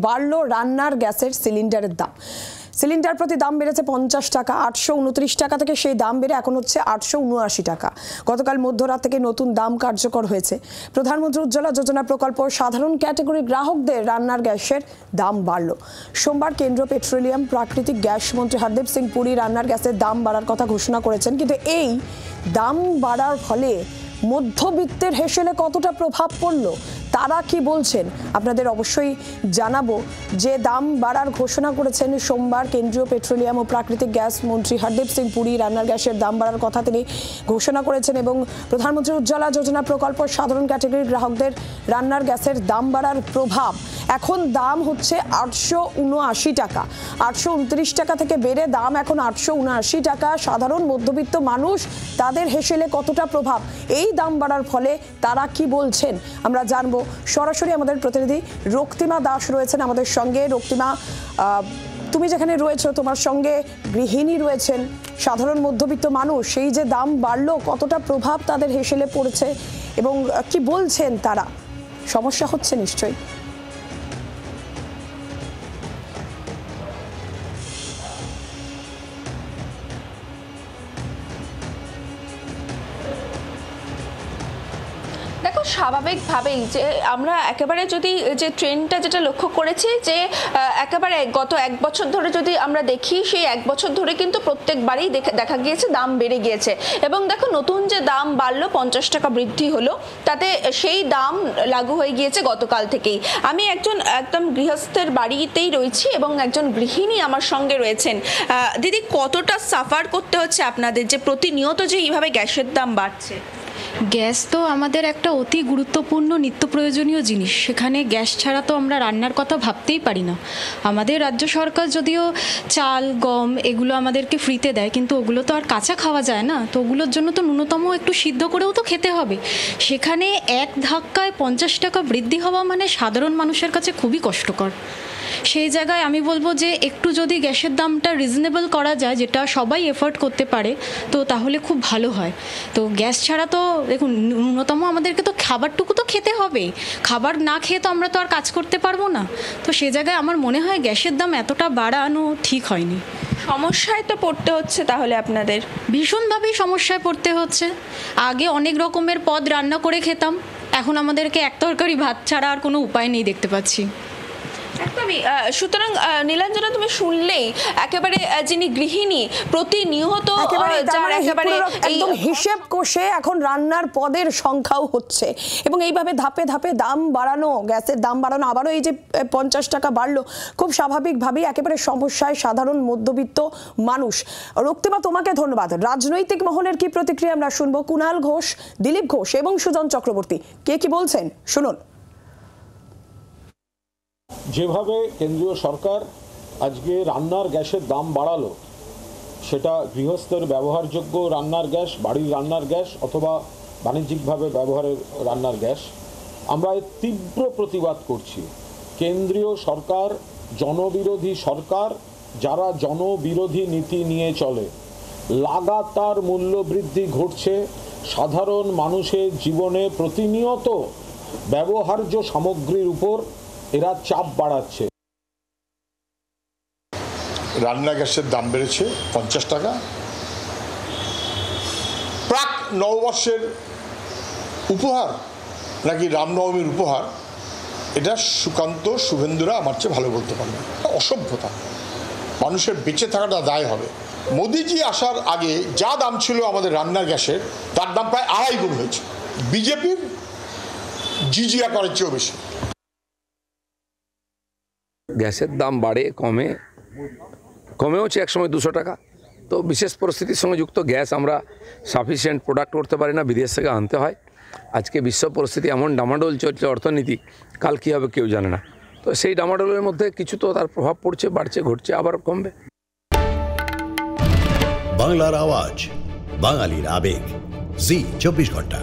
বাড়লো রান্নার গ্যাসের সিলিন্ডারের দাম। সিলিন্ডার প্রতি দাম বেড়েছে 50 টাকা, 829 টাকা থেকে সেই দাম বেড়ে এখন হচ্ছে 879 টাকা। গতকাল মধ্যরাত থেকে নতুন দাম কার্যকর হয়েছে। প্রধানমন্ত্রী উজ্জ্বলা যোজনা প্রকল্প সাধারণ ক্যাটাগরি গ্রাহকদের রান্নার গ্যাসের দাম বাড়লো। সোমবার কেন্দ্রীয় পেট্রোলিয়াম প্রাকৃতিক গ্যাস মন্ত্রী হরদীপ সিং পুরী রান্নার গ্যাসের দাম বাড়ার কথা ঘোষণা করেছেন, কিন্তু এই দাম বাড়ার ফলে মধ্যবিত্তের হেসেলে কতটা প্রভাব পড়লো তারা কি বলছেন আপনাদের অবশ্যই জানাবো। যে দাম বাড়ার ঘোষণা করেছেন সোমবার কেন্দ্রীয় পেট্রোলিয়াম ও প্রাকৃতিক গ্যাস মন্ত্রী হরদীপ সিং পুরী, রান্নার গ্যাসের দাম বাড়ার কথা তিনি ঘোষণা করেছেন এবং প্রধানমন্ত্রী উজ্জ্বলা যোজনা প্রকল্প সাধারণ ক্যাটাগরির গ্রাহকদের রান্নার গ্যাসের দাম বাড়ার প্রভাব। এখন দাম হচ্ছে 879 টাকা, 829 টাকা থেকে বেড়ে দাম এখন 879 টাকা। সাধারণ মধ্যবিত্ত মানুষ তাদের হেসেলে কতটা প্রভাব এই দাম বাড়ার ফলে তারা কি বলছেন আমরা জানবো। সরাসরি আমাদের প্রতিনিধি রক্তিমা দাস রয়েছেন আমাদের সঙ্গে। রক্তিমা, তুমি যেখানে রয়েছো তোমার সঙ্গে গৃহিণী রয়েছেন, সাধারণ মধ্যবিত্ত মানুষ, সেই যে দাম বাড়লো কতটা প্রভাব তাদের হেসেলে পড়েছে এবং কি বলছেন তারা? সমস্যা হচ্ছে নিশ্চয়ই। দেখো, স্বাভাবিকভাবেই যে আমরা একেবারে যদি যে ট্রেন্ডটা যেটা লক্ষ্য করেছি যে একেবারে গত 1 বছর ধরে যদি আমরা দেখি, সেই 1 বছর ধরে কিন্তু প্রত্যেকবারই দেখা গিয়েছে দাম বেড়ে গিয়েছে। এবং দেখো, নতুন যে দাম বাড়লো 50 টাকা বৃদ্ধি হলো, তাতে সেই দাম লাগু হয়ে গিয়েছে গতকাল থেকেই। আমি একদম গৃহস্থের বাড়িতেই রয়েছি এবং একজন গৃহিণী আমার সঙ্গে রয়েছেন। দিদি, কতটা সাফার করতে হচ্ছে আপনাদের যে প্রতিনিয়ত যে এইভাবে গ্যাসের দাম বাড়ছে? গ্যাস তো আমাদের একটা অতি গুরুত্বপূর্ণ নিত্য প্রয়োজনীয় জিনিস। সেখানে গ্যাস ছাড়া তো আমরা রান্নার কথা ভাবতেই পারি না। আমাদের রাজ্য সরকার যদিও চাল গম এগুলো আমাদেরকে ফ্রিতে দেয়, কিন্তু ওগুলো তো আর কাঁচা খাওয়া যায় না, তো ওগুলোর জন্য তো ন্যূনতম একটু সিদ্ধ করেও তো খেতে হবে। সেখানে এক ধাক্কায় 50 টাকা বৃদ্ধি হওয়া মানে সাধারণ মানুষের কাছে খুবই কষ্টকর। সেই জায়গায় আমি বলবো যে একটু যদি গ্যাসের দামটা রিজনেবল করা যায়, যেটা সবাই এফোর্ড করতে পারে, তো তাহলে খুব ভালো হয়। তো গ্যাস ছাড়া তো দেখুন, ন্যূনতম আমাদেরকে তো খাবারটুকু তো খেতে হবে। খাবার না খেয়ে তো আমরা তো আর কাজ করতে পারবো না। তো সেই জায়গায় আমার মনে হয় গ্যাসের দাম এতটা বাড়ানো ঠিক হয়নি। সমস্যায় তো পড়তে হচ্ছে তাহলে আপনাদের? ভীষণভাবেই সমস্যায় পড়তে হচ্ছে। আগে অনেক রকমের পদ রান্না করে খেতাম, এখন আমাদেরকে এক তরকারি ভাত ছাড়া আর কোনো উপায় নেই দেখতে পাচ্ছি। একদমই। সুতরাং নীলাঞ্জনা, তুমি শুনলেই একেবারে যিনি গৃহিণী প্রতিনিয়ত একদম হিসেব কষে এখন রান্নার পদের সংখ্যাও হচ্ছে এবং এইভাবে ধাপে ধাপে দাম বাড়ানো, গ্যাসের দাম বাড়ানো, আবারও এই যে 50 টাকা বাড়লো, খুব স্বাভাবিকভাবেই একেবারে সমস্যায় সাধারণ মধ্যবিত্ত মানুষ। রক্তিমা, তোমাকে ধন্যবাদ। রাজনৈতিক মহলের কি প্রতিক্রিয়া আমরা শুনবো। কুণাল ঘোষ, দিলীপ ঘোষ এবং সুজন চক্রবর্তী কে কি বলছেন শুনুন। যেভাবে কেন্দ্রীয় সরকার আজকে রান্নার গ্যাসের দাম বাড়ালো, সেটা গৃহস্থের ব্যবহারযোগ্য রান্নার গ্যাস, বাড়ির রান্নার গ্যাস অথবা বাণিজ্যিকভাবে ব্যবহারের রান্নার গ্যাস, আমরা এর তীব্র প্রতিবাদ করছি। কেন্দ্রীয় সরকার জনবিরোধী সরকার, যারা জনবিরোধী নীতি নিয়ে চলে। লাগাতার মূল্যবৃদ্ধি ঘটছে, সাধারণ মানুষের জীবনে প্রতিনিয়ত ব্যবহার্য সামগ্রীর উপর এরা চাপ বাড়াচ্ছে। রান্না গ্যাসের দাম বেড়েছে 50 টাকা। প্রাক নববর্ষের উপহার নাকি রামনবমীর উপহার, এটা সুকান্ত শুভেন্দুরা আমার চেয়ে ভালো বলতে পারবে। অসভ্যতা, মানুষের বেঁচে থাকাটা দায় হবে। মোদিজি আসার আগে যা দাম ছিল আমাদের রান্নার গ্যাসের, তার দাম প্রায় 2.5 গুণ হয়েছে। বিজেপির জিজিয়া করার চেয়েও বেশি। গ্যাসের দাম বাড়ে কমেও হচ্ছে একসময় 200 টাকা। তো বিশেষ পরিস্থিতির সঙ্গে যুক্ত গ্যাস আমরা সাফিসিয়েন্ট প্রোডাক্ট করতে পারি না, বিদেশ থেকে আনতে হয়। আজকে বিশ্ব পরিস্থিতি এমন ডামাডোল চলছে, অর্থনীতি কাল কী হবে কেউ জানে না। তো সেই ডামাডোলের মধ্যে কিছু তো তার প্রভাব পড়ছে, বাড়ছে, ঘটছে, আবার কমবে। বাংলার আওয়াজ, বাঙালির আবেগ, জি 24 ঘন্টা।